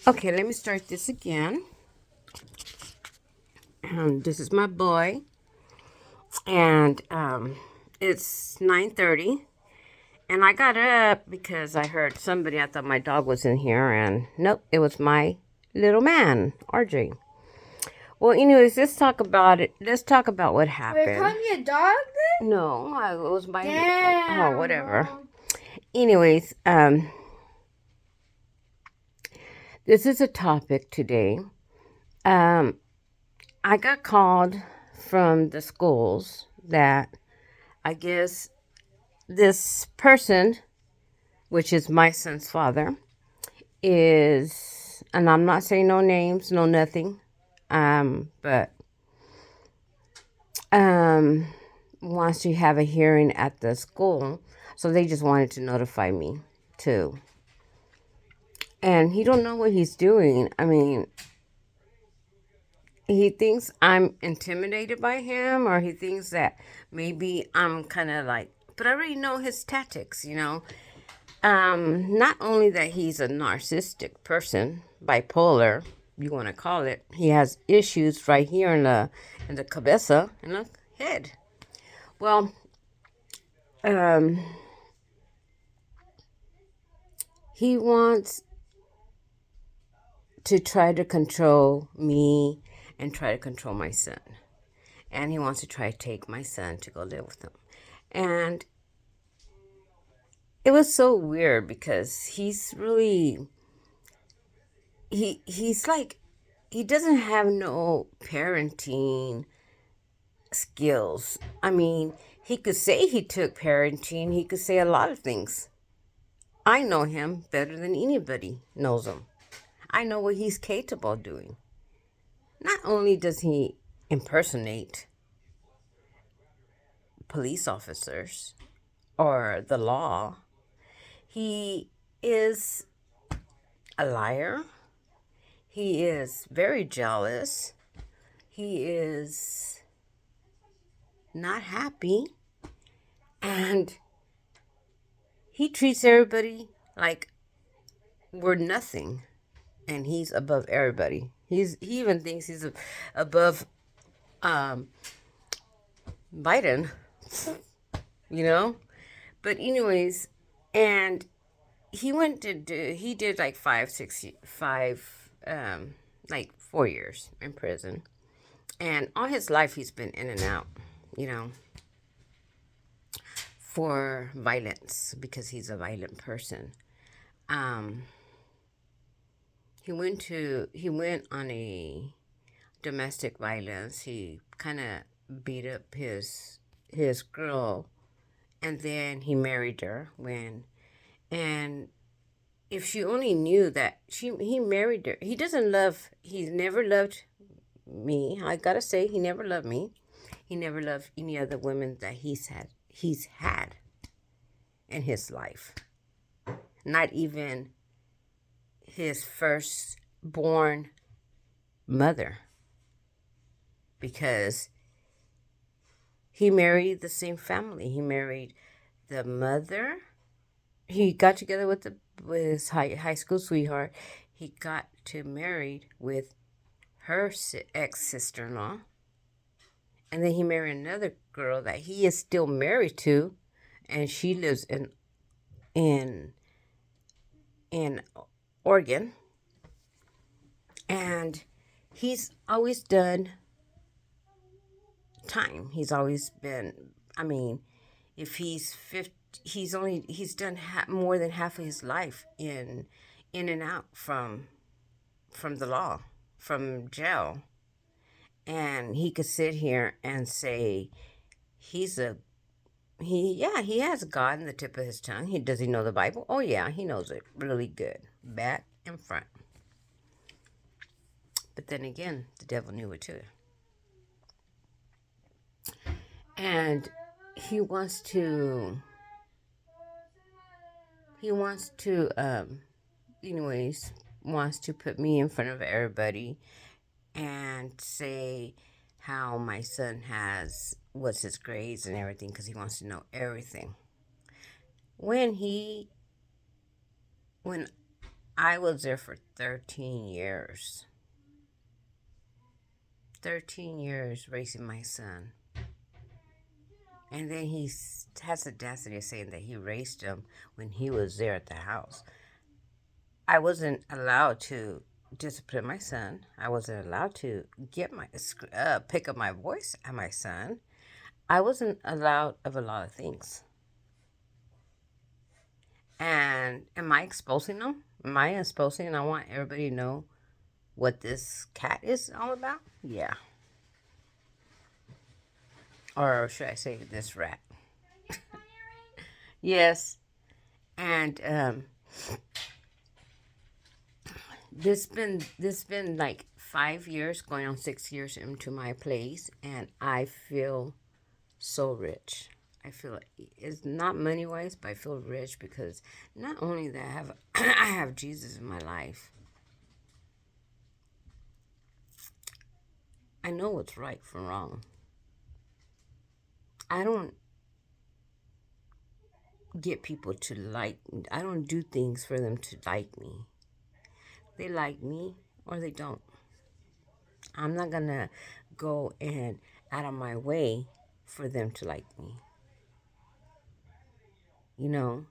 Okay, let me start this again. This is my boy, and it's 9:30, and I got up because I heard somebody. I thought my dog was in here, and nope, it was my little man, RJ. Well, anyways, let's talk about it. Let's talk about what Wait, happened. calling you a dog then? No, it was my Damn, whatever. bro. Anyways, this is a topic today. Um, I got called from the schools that I guess this person, which is my son's father, is, and I'm not saying no names, no nothing, but um, wants to have a hearing at the school, so they just wanted to notify me too. And he don't know what he's doing. I mean, he thinks I'm intimidated by him, or he thinks that maybe I'm kind of like, but I already know his tactics. Not only that he's a narcissistic person, bipolar, you want to call it, he has issues right here in the cabeza, in the head. Well, um, he wants to try to control me and try to control my son. And he wants to try to take my son to go live with him. And it was so weird because he's really he's like he doesn't have no parenting skills. I mean, he could say he took parenting, he could say a lot of things. I know him better than anybody knows him. I know what he's capable of doing. Not only does he impersonate police officers or the law, he is a liar. He is very jealous. He is not happy. And he treats everybody like we're nothing. And he's above everybody. He even thinks he's above um, Biden, you know? But anyways, and he did like 4 years in prison. And all his life he's been in and out, you know, for violence because he's a violent person. Um, he went on a domestic violence. He kind of beat up his girl, and then he married her and if she only knew that he married her. He's never loved me. I gotta say, he never loved me. He never loved any other women that he's had in his life. Not even his firstborn mother, because he married the same family. He married the mother. He got together with his high school sweetheart. He got to married with her ex sister in law, and then he married another girl that he is still married to, and she lives in in Oregon. And he's always done time. He's always been. I mean, if he's 50, he's done more than half of his life in and out from the law, from jail. And he could sit here and say he's a he has God in the tip of his tongue. Does he know the Bible? Oh yeah, he knows it really good, back and front. But then again, the devil knew it too. And he wants to he wants to anyways wants to put me in front of everybody and say how my son what's his grades and everything, because he wants to know everything. When he when I was there for 13 years. 13 years raising my son. And then he has the audacity of saying that he raised him when he was there at the house. I wasn't allowed to discipline my son. I wasn't allowed to pick up my voice at my son. I wasn't allowed of a lot of things. And am I exposing them? Am I exposing? I want everybody to know what this cat is all about. Yeah. Or should I say this rat? Yes. And this been like 5 years, going on 6 years into my place, and I feel so rich. I feel it's not money wise, but I feel rich because not only that I have I have Jesus in my life. I know what's right from wrong. I don't get people to like me. I don't do things for them to like me. They like me or they don't. I'm not gonna go and out of my way for them to like me. You know?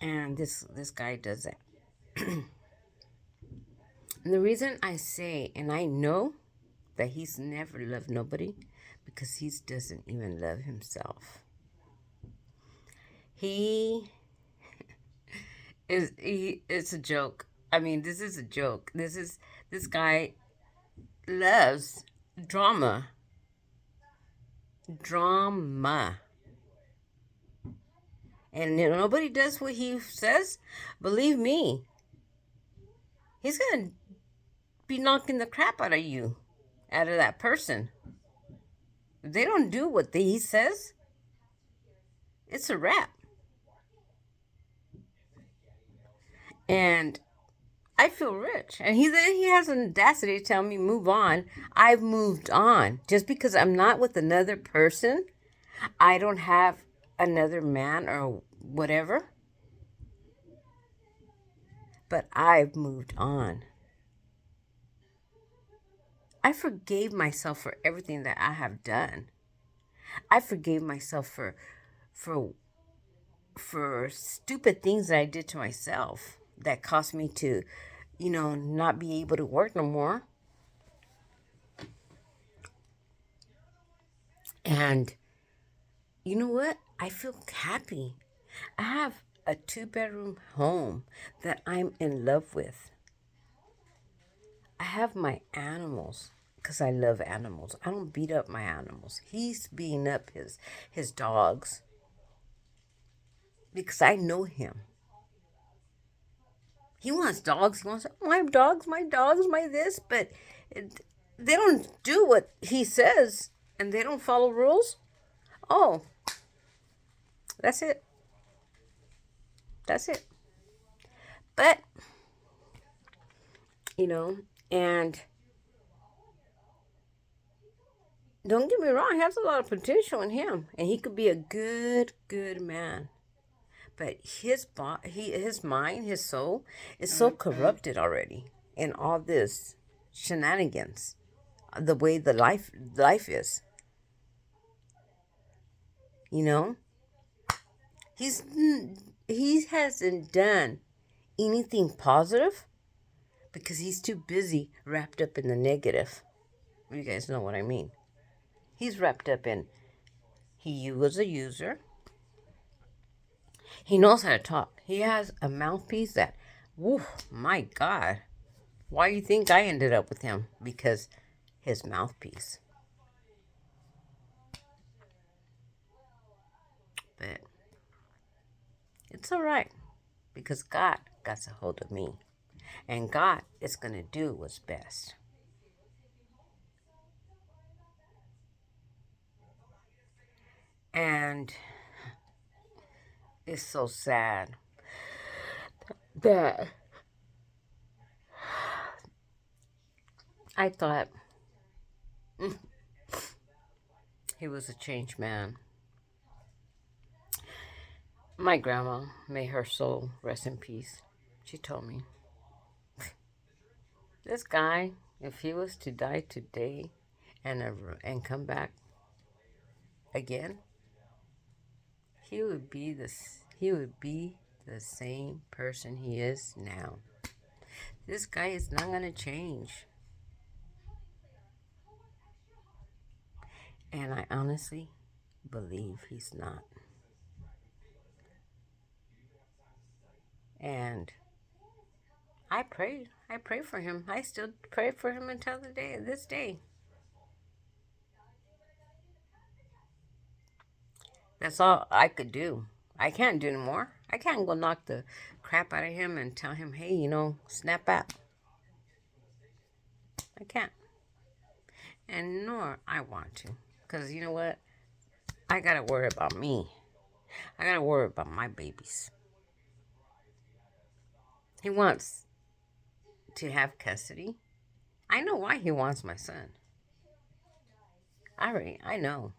And this guy does that. And the reason I say, and I know that he's never loved nobody, because he doesn't even love himself. He it's a joke. I mean, this is a joke. This guy loves drama. Drama. And if nobody does what he says, believe me, he's gonna be knocking the crap out of you, out of that person. If they don't do what he says, it's a wrap. And I feel rich. And he has an audacity to tell me move on. I've moved on. Just because I'm not with another person, I don't have another man or whatever. But I've moved on. I forgave myself for everything that I have done. I forgave myself for stupid things that I did to myself that caused me to, not be able to work no more. And you know what? I feel happy. I have a 2-bedroom home that I'm in love with. I have my animals because I love animals. I don't beat up my animals. He's beating up his dogs because I know him. He wants dogs. He wants my dogs, my this, but they don't do what he says and they don't follow rules. Oh, that's it. That's it. But, and don't get me wrong, he has a lot of potential in him, and he could be a good man. But his mind, his soul is so corrupted already in all this shenanigans, the way the life is. He hasn't done anything positive because he's too busy wrapped up in the negative. You guys know what I mean. He's wrapped up in he was a user. He knows how to talk. He has a mouthpiece that, whew, my God. Why do you think I ended up with him? Because his mouthpiece. But it's all right because God got a hold of me. And God is going to do what's best. And it's so sad that I thought he was a changed man. My grandma, may her soul rest in peace. She told me, this guy, if he was to die today and come back again, he would be the same person he is now. This guy is not gonna change. And I honestly believe he's not. And I pray for him. I still pray for him until this day. That's all I could do. I can't do anymore. I can't go knock the crap out of him and tell him, hey, snap out. I can't. And nor I want to. Because you know what? I got to worry about me. I got to worry about my babies. He wants to have custody. I know why he wants my son. I know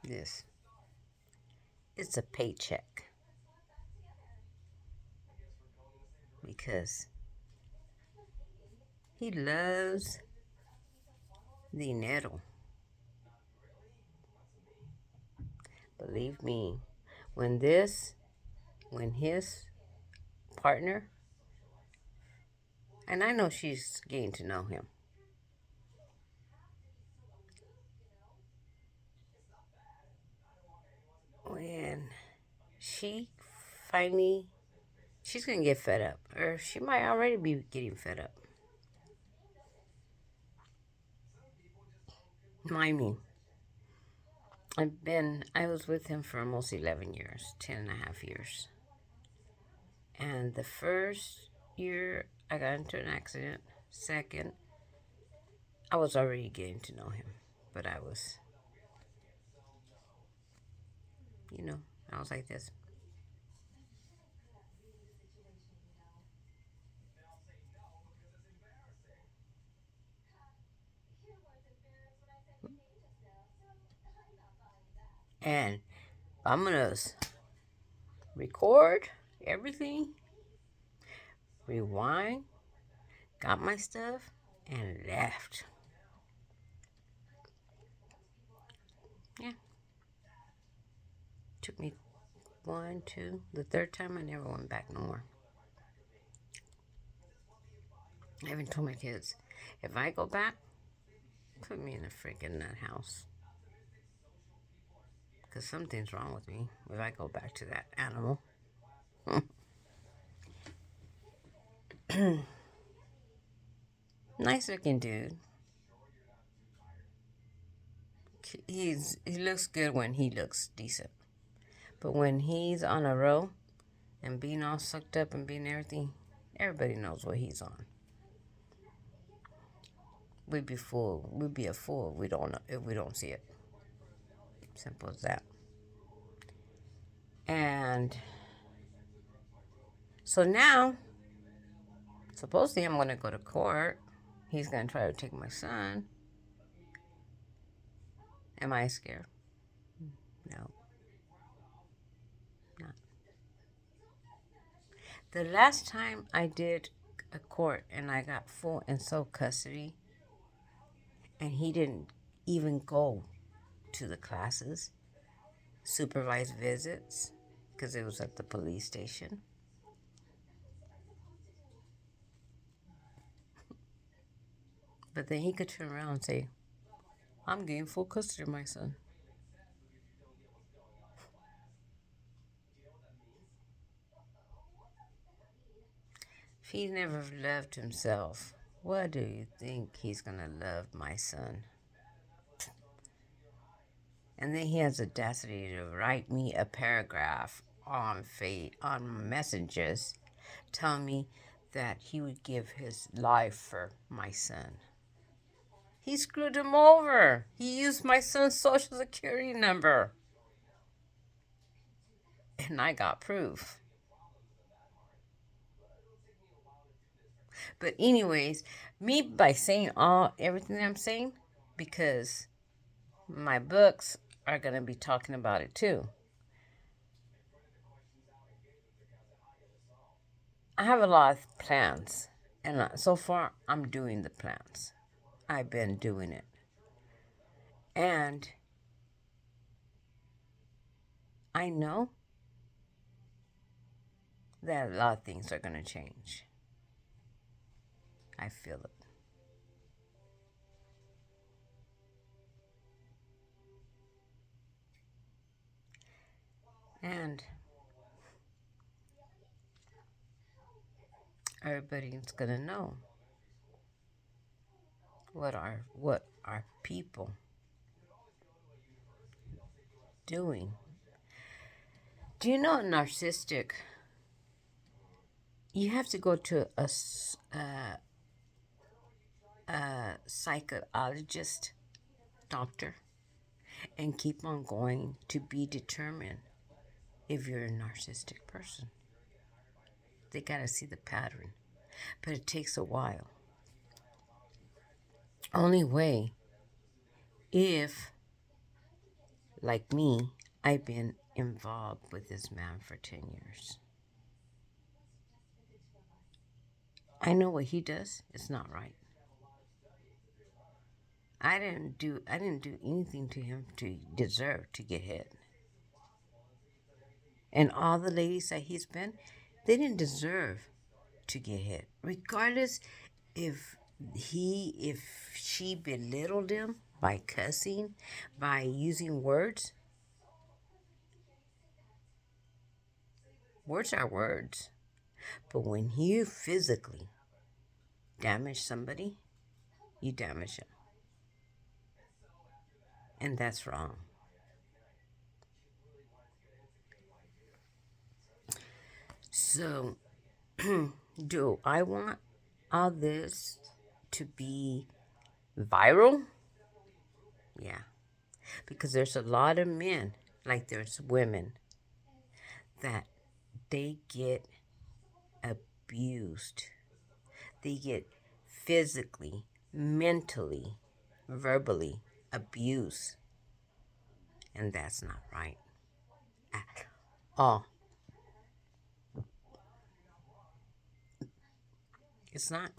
this. It's a paycheck. Because he loves dinero. Believe me, when his partner, and I know she's getting to know him, when she finally, she's going to get fed up, or she might already be getting fed up. Mind me, I was with him for almost 11 years, 10 and a half years. And the first year, I got into an accident. Second, I was already getting to know him. But I was, I was like this. And I'm going to record everything, rewind, got my stuff, and left. Yeah. Took me one, two. The third time, I never went back no more. I even told my kids, if I go back, put me in a freaking nut house. Because something's wrong with me if I go back to that animal. Nice looking dude. He looks good when he looks decent. But when he's on a roll and being all sucked up and being everything, everybody knows what he's on. We'd be a fool if we don't see it. Simple as that. And so now, supposedly I'm going to go to court. He's going to try to take my son. Am I scared? No. Not. The last time I did a court and I got full and sole custody, and he didn't even go to the classes, supervised visits, because it was at the police station. But then he could turn around and say, I'm getting full custody of my son. If he never loved himself, what do you think he's going to love my son? And then he has the audacity to write me a paragraph on messages telling me that he would give his life for my son. He screwed him over. He used my son's social security number. And I got proof. But anyways, me by saying everything I'm saying, because my books are going to be talking about it too. I have a lot of plans, and so far I'm doing the plans. I've been doing it, and I know that a lot of things are going to change. I feel it. And everybody's going to know what our people doing. Do you know narcissistic? You have to go to a psychologist, doctor, and keep on going to be determined if you're a narcissistic person. They got to see the pattern, but it takes a while. Only way if, like me, I've been involved with this man for 10 years. I know what he does. It's not right. I didn't do anything to him to deserve to get hit. And all the ladies that he's been, they didn't deserve to get hit. Regardless if she belittled him by cussing, by using words. Words are words. But when you physically damage somebody, you damage them. And that's wrong. So, do I want all this to be viral? Yeah. Because there's a lot of men, like there's women, that they get abused. They get physically, mentally, verbally abused. And that's not right at all. It's not.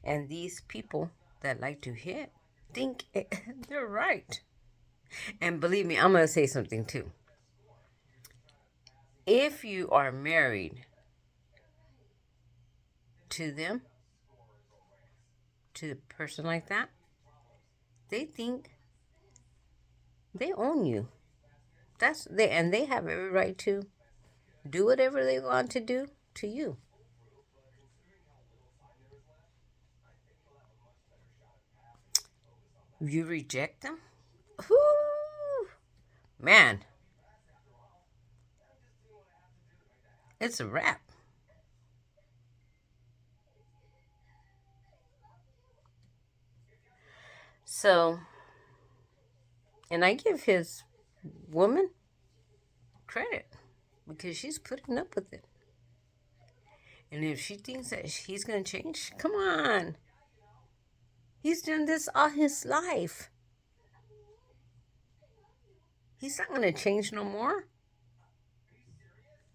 And these people that like to hit think they're right. And believe me, I'm going to say something too. If you are married to them, to a person like that, they think they own you. And they have every right to do whatever they want to do to you. You reject them? Whoo, man, it's a wrap. So, and I give his woman credit because she's putting up with it. And if she thinks that he's going to change, come on. He's done this all his life. He's not going to change no more.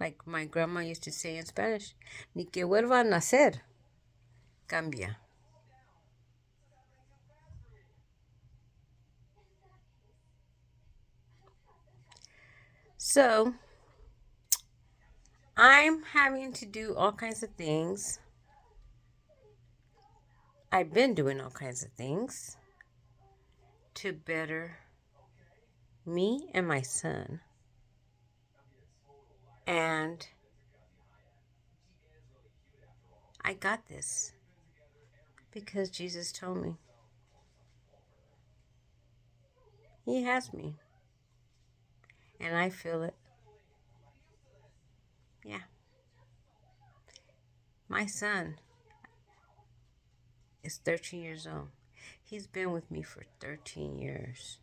Like my grandma used to say in Spanish, ni que vuelva a nacer, cambia. So, I'm having to do all kinds of things. I've been doing all kinds of things to better me and my son. And I got this because Jesus told me. He has me. And I feel it. Yeah. My son is 13 years old. He's been with me for 13 years.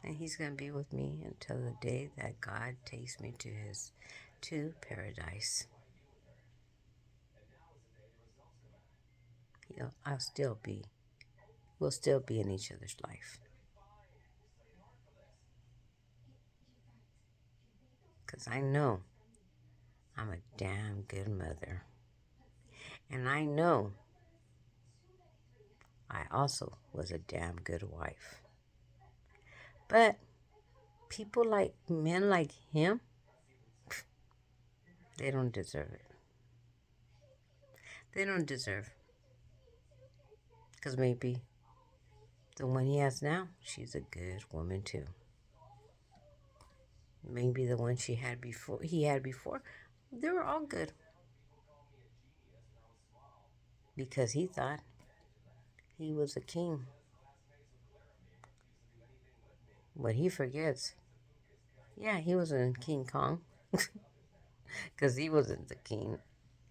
And he's going to be with me until the day that God takes me to paradise. We'll still be in each other's life. Because I know I'm a damn good mother. And I know I also was a damn good wife. But people like men like him, they don't deserve it. They don't deserve. Because maybe the one he has now, she's a good woman too. Maybe the one he had before, they were all good. Because he thought he was a king. But he forgets, yeah, he wasn't King Kong. Because he wasn't the king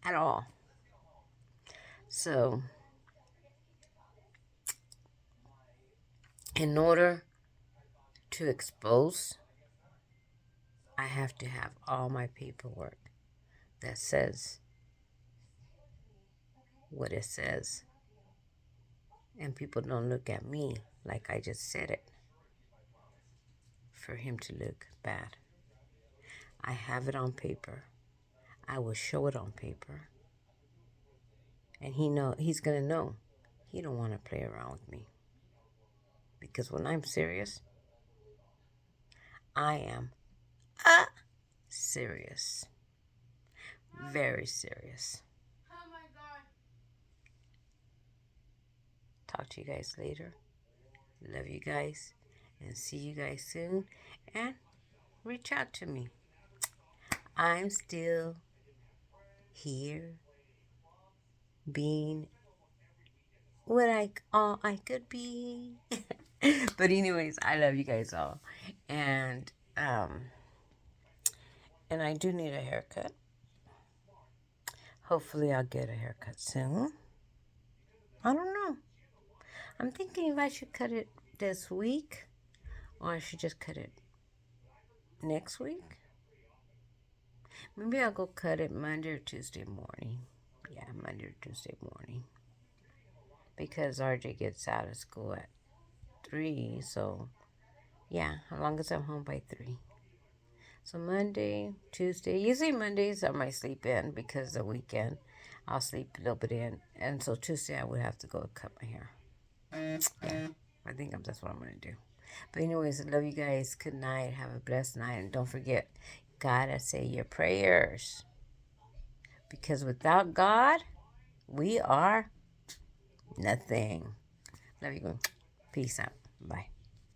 at all. So, in order to expose, I have to have all my paperwork that says what it says. And people don't look at me like I just said it for him to look bad. I have it on paper. I will show it on paper. And he's gonna know he don't want to play around with me. Because when I'm serious, I am serious. Very serious. Talk to you guys later. Love you guys. And see you guys soon. And reach out to me. I'm still here being what I could be. But anyways, I love you guys all. And and I do need a haircut. Hopefully I'll get a haircut soon. I don't know. I'm thinking if I should cut it this week or I should just cut it next week. Maybe I'll go cut it Monday or Tuesday morning. Yeah, Monday or Tuesday morning. Because RJ gets out of school at 3. So, yeah, as long as I'm home by 3. So, Monday, Tuesday. Usually Mondays I might sleep in because the weekend I'll sleep a little bit in. And so, Tuesday I would have to go cut my hair. Yeah, I think that's what I'm going to do. But anyways, I love you guys. Good night. Have a blessed night. And don't forget, gotta say your prayers. Because without God, we are nothing. Love you. Peace out. Bye.